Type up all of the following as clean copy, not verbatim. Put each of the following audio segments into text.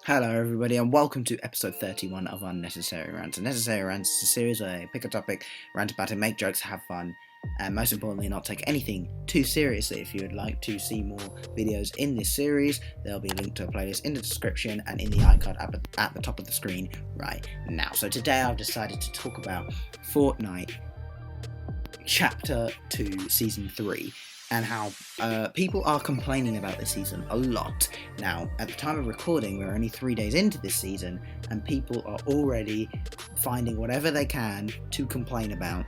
Hello everybody and welcome to episode 31 of Unnecessary Rants. Unnecessary Rants is a series where I pick a topic, rant about it, make jokes, have fun, and most importantly not take anything too seriously. If you would like to see more videos in this series, there'll be a link to a playlist in the description and in the icon at the top of the screen right now. So today I've decided to talk about Fortnite Chapter 2 Season 3. And how people are complaining about this season a lot. Now, at the time of recording, we're only 3 days into this season, and people are already finding whatever they can to complain about.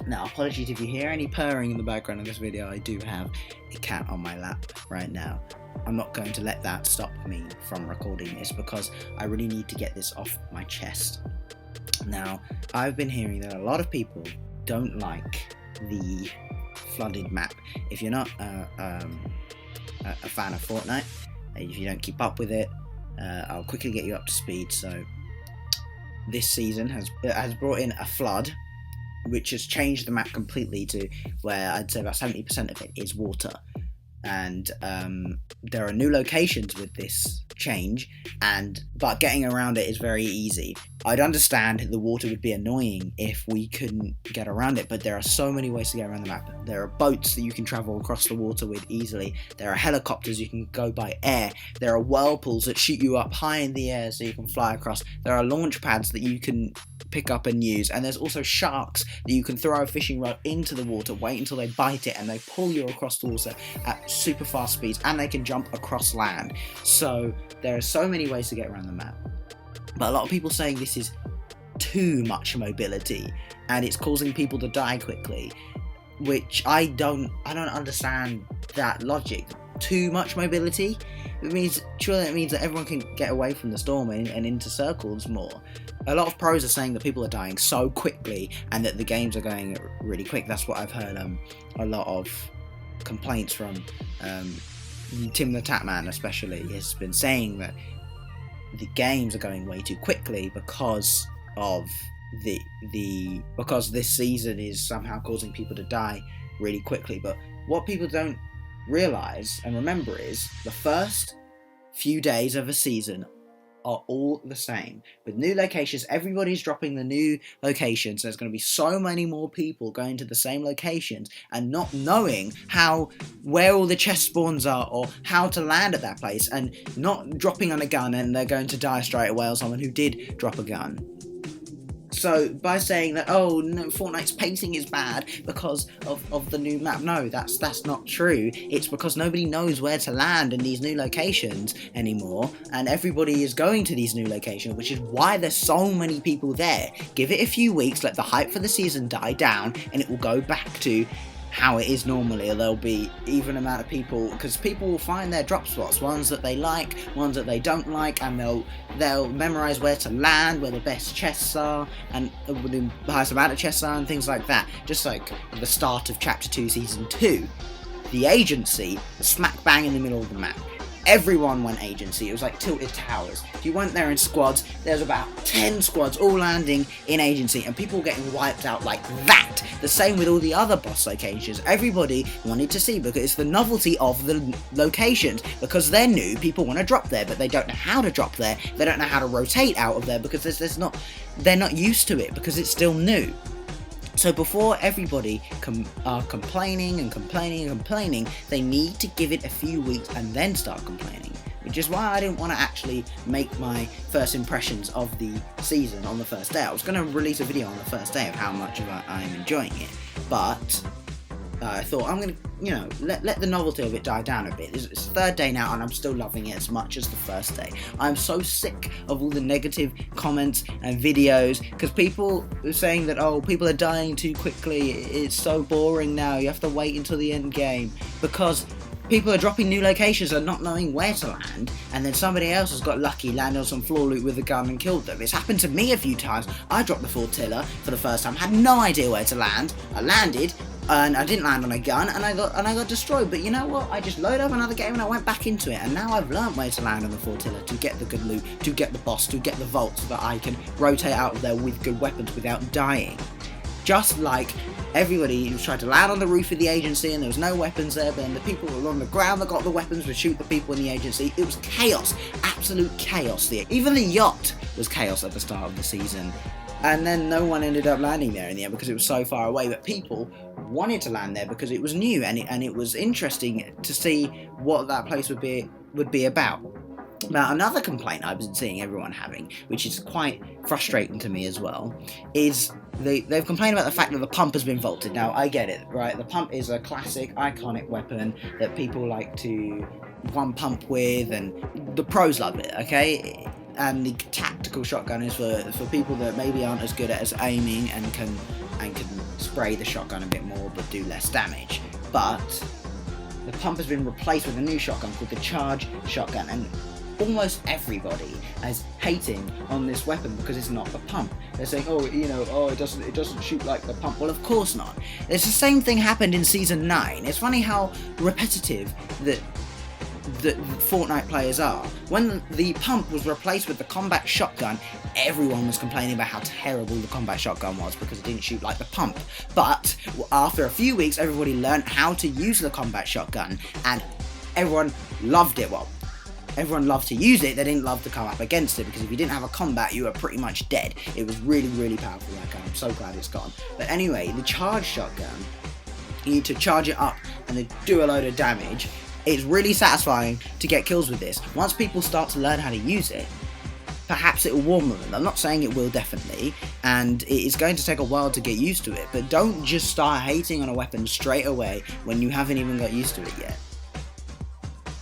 Now, apologies if you hear any purring in the background of this video. I do have a cat on my lap right now. I'm not going to let that stop me from recording this because I really need to get this off my chest. Now, I've been hearing that a lot of people don't like the flooded map. If you're not a fan of Fortnite, if you don't keep up with it, I'll quickly get you up to speed. So this season has brought in a flood, which has changed the map completely to where I'd say about 70% of it is water. And there are new locations with this change, but getting around it is very easy. I'd understand the water would be annoying if we couldn't get around it, but there are so many ways to get around the map. There are boats that you can travel across the water with easily. There are helicopters you can go by air. There are whirlpools that shoot you up high in the air so you can fly across. There are launch pads that you can pick up and use, and there's also sharks that you can throw a fishing rod into the water, wait until they bite it, and they pull you across the water at super fast speeds, and they can jump across land. So there are so many ways to get around the map, but a lot of people saying this is too much mobility and it's causing people to die quickly, which I don't understand that logic. Too much mobility? Surely it means that everyone can get away from the storm and into circles more. A lot of pros are saying that people are dying so quickly and that the games are going really quick. That's what I've heard a lot of complaints from. Tim the Tatman especially has been saying that the games are going way too quickly because of because this season is somehow causing people to die really quickly. But what people don't realize and remember is the first few days of a season are all the same. With new locations, everybody's dropping the new locations. There's going to be so many more people going to the same locations and not knowing where all the chest spawns are or how to land at that place, and not dropping on a gun and they're going to die straight away, or someone who did drop a gun. So by saying that, oh no, Fortnite's pacing is bad because of the new map, no, that's not true. It's because nobody knows where to land in these new locations anymore, and everybody is going to these new locations, which is why there's so many people there. Give it a few weeks, let the hype for the season die down, and it will go back to how it is normally. There'll be even amount of people, because people will find their drop spots, ones that they like, ones that they don't like, and they'll memorize where to land, where the best chests are, and the highest amount of chests are, and things like that. Just like at the start of Chapter 2 Season 2, the agency was smack bang in the middle of the map. Everyone went agency. It was like Tilted Towers. If you went there in squads, there's about 10 squads all landing in agency, and people getting wiped out like that. The same with all the other boss locations. Everybody wanted to see, because it's the novelty of the locations. Because they're new, people want to drop there, but they don't know how to drop there. They don't know how to rotate out of there because they're not used to it because it's still new. So before everybody are complaining, they need to give it a few weeks and then start complaining. Which is why I didn't want to actually make my first impressions of the season on the first day. I was going to release a video on the first day of how much I am enjoying it, but I thought I'm going to, let the novelty of it die down a bit. It's the third day now and I'm still loving it as much as the first day. I'm so sick of all the negative comments and videos, because people are saying that, oh, people are dying too quickly, it's so boring now, you have to wait until the end game, because people are dropping new locations and not knowing where to land, and then somebody else has got lucky, landed on some floor loot with a gun and killed them. It's happened to me a few times. I dropped the Fortilla for the first time, had no idea where to land. I landed, and I didn't land on a gun, and I got destroyed. But you know what? I just loaded up another game and I went back into it, and now I've learned where to land on the Fortilla to get the good loot, to get the boss, to get the vault, so that I can rotate out of there with good weapons without dying. just like everybody tried to land on the roof of the agency and there was no weapons there, but then the people who were on the ground that got the weapons would shoot the people in the agency. It was chaos, absolute chaos. Even the yacht was chaos at the start of the season. And then no one ended up landing there in the end because it was so far away, but people wanted to land there because it was new and it was interesting to see what that place would be about. Now, another complaint I've been seeing everyone having, which is quite frustrating to me as well, is they've complained about the fact that the pump has been vaulted. Now, I get it, right? The pump is a classic, iconic weapon that people like to one pump with, and the pros love it, okay? And the tactical shotgun is for people that maybe aren't as good at aiming and can spray the shotgun a bit more but do less damage. But the pump has been replaced with a new shotgun called the charge shotgun, and almost everybody is hating on this weapon because it's not the pump. They're saying, it doesn't shoot like the pump. Well, of course not. It's the same thing happened in Season 9. It's funny how repetitive that Fortnite players are. When the pump was replaced with the combat shotgun, everyone was complaining about how terrible the combat shotgun was because it didn't shoot like the pump. But after a few weeks, everybody learned how to use the combat shotgun, and everyone loved it. Well, everyone loved to use it, they didn't love to come up against it, because if you didn't have a combat, you were pretty much dead. It was really, really powerful, that gun. I'm so glad it's gone. But anyway, the charge shotgun, you need to charge it up and then do a load of damage. It's really satisfying to get kills with this. Once people start to learn how to use it, perhaps it will warm them. I'm not saying it will, definitely, and it is going to take a while to get used to it, but don't just start hating on a weapon straight away when you haven't even got used to it yet.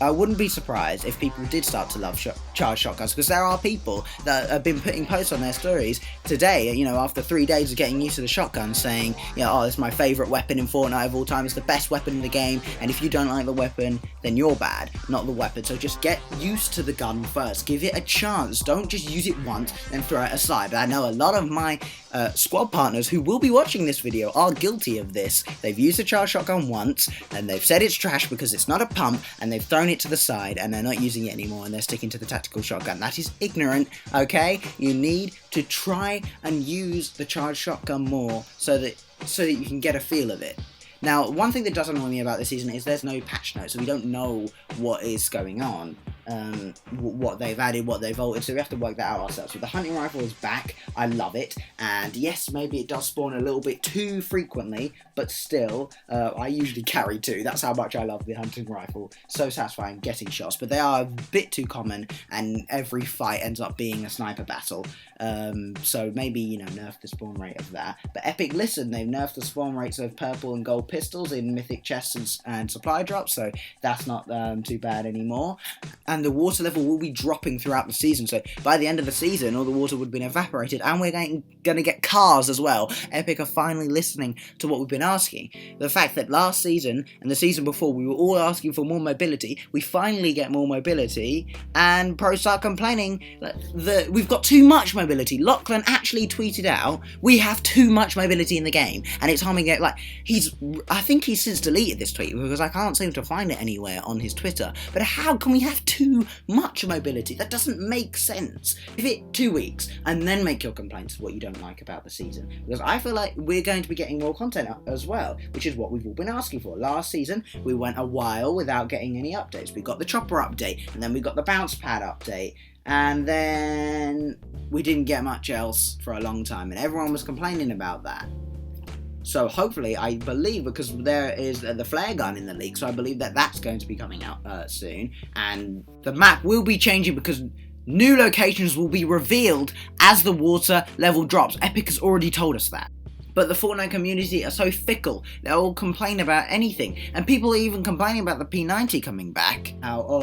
I wouldn't be surprised if people did start to love charge shotguns, because there are people that have been putting posts on their stories today, after 3 days of getting used to the shotgun, saying, it's my favourite weapon in Fortnite of all time, it's the best weapon in the game, and if you don't like the weapon, then you're bad, not the weapon. So just get used to the gun first, give it a chance, don't just use it once and throw it aside. I know a lot of my squad partners who will be watching this video are guilty of this. They've used a charge shotgun once, and they've said it's trash because it's not a pump, and they've thrown it to the side, and they're not using it anymore, and they're sticking to the tactical shotgun. That is ignorant, okay? You need to try and use the charge shotgun more so that you can get a feel of it. Now, one thing that does annoy me about this season is there's no patch notes, so we don't know what is going on, what they've added, what they've altered, so we have to work that out ourselves. So the hunting rifle is back, I love it, and yes, maybe it does spawn a little bit too frequently, but still, I usually carry 2, that's how much I love the hunting rifle. So satisfying getting shots, but they are a bit too common, and every fight ends up being a sniper battle, so maybe, nerf the spawn rate of that. But Epic, listen, they've nerfed the spawn rates of purple and gold pistols in mythic chests and supply drops, so that's not too bad anymore. And the water level will be dropping throughout the season, so by the end of the season all the water would have been evaporated, and we're going to get cars as well. Epic are finally listening to what we've been asking. The fact that last season and the season before we were all asking for more mobility, we finally get more mobility, and pros start complaining that we've got too much mobility. Lachlan actually tweeted out, we have too much mobility in the game, and it's harming it. I think he's since deleted this tweet because I can't seem to find it anywhere on his Twitter. But how can we have too much mobility? That doesn't make sense. Give it 2 weeks and then make your complaints of what you don't like about the season, because I feel like we're going to be getting more content as well, which is what we've all been asking for. Last season we went a while without getting any updates. We got the chopper update, and then we got the bounce pad update, and then we didn't get much else for a long time, and everyone was complaining about that. So hopefully, I believe, because there is the flare gun in the leak, so I believe that that's going to be coming out soon, and the map will be changing because new locations will be revealed as the water level drops. Epic has already told us that. But the Fortnite community are so fickle, they'll all complain about anything. And people are even complaining about the P90 coming back.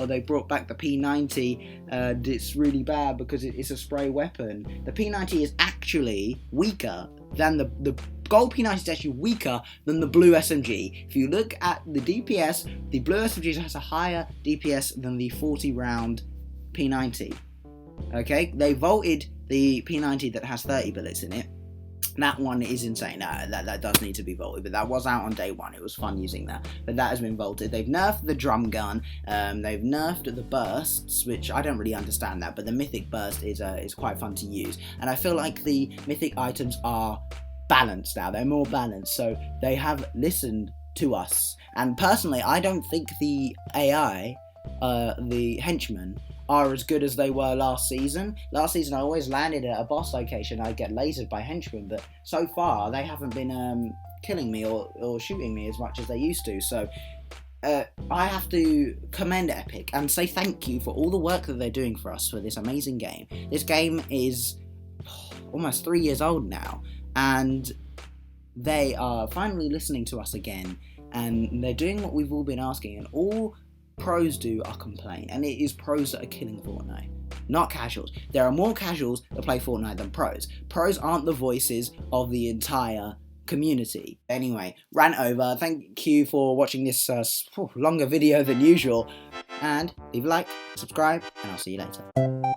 They brought back the P90, and it's really bad because it's a spray weapon. The P90 is actually weaker than the gold P90 is actually weaker than the blue SMG. If you look at the DPS, the blue SMG has a higher DPS than the 40 round P90. Okay, they vaulted the P90 that has 30 bullets in it. That one is insane. That does need to be vaulted, but that was out on day 1. It was fun using that, but that has been vaulted. They've nerfed the drum gun. They've nerfed the bursts, which I don't really understand that, but the mythic burst is quite fun to use, and I feel like the mythic items are balanced now. They're more balanced, so they have listened to us. And personally, I don't think the AI, the henchmen, are as good as they were last season. Last season, I always landed at a boss location. I'd get lasered by henchmen, but so far they haven't been killing me or shooting me as much as they used to. So I have to commend Epic and say thank you for all the work that they're doing for us for this amazing game. This game is almost 3 years old now, and they are finally listening to us again, and they're doing what we've all been asking, and all pros do are complain, and it is pros that are killing Fortnite, not casuals. There are more casuals that play Fortnite than pros. Pros aren't the voices of the entire community. Anyway, rant over. Thank you for watching this longer video than usual, and leave a like, subscribe, and I'll see you later.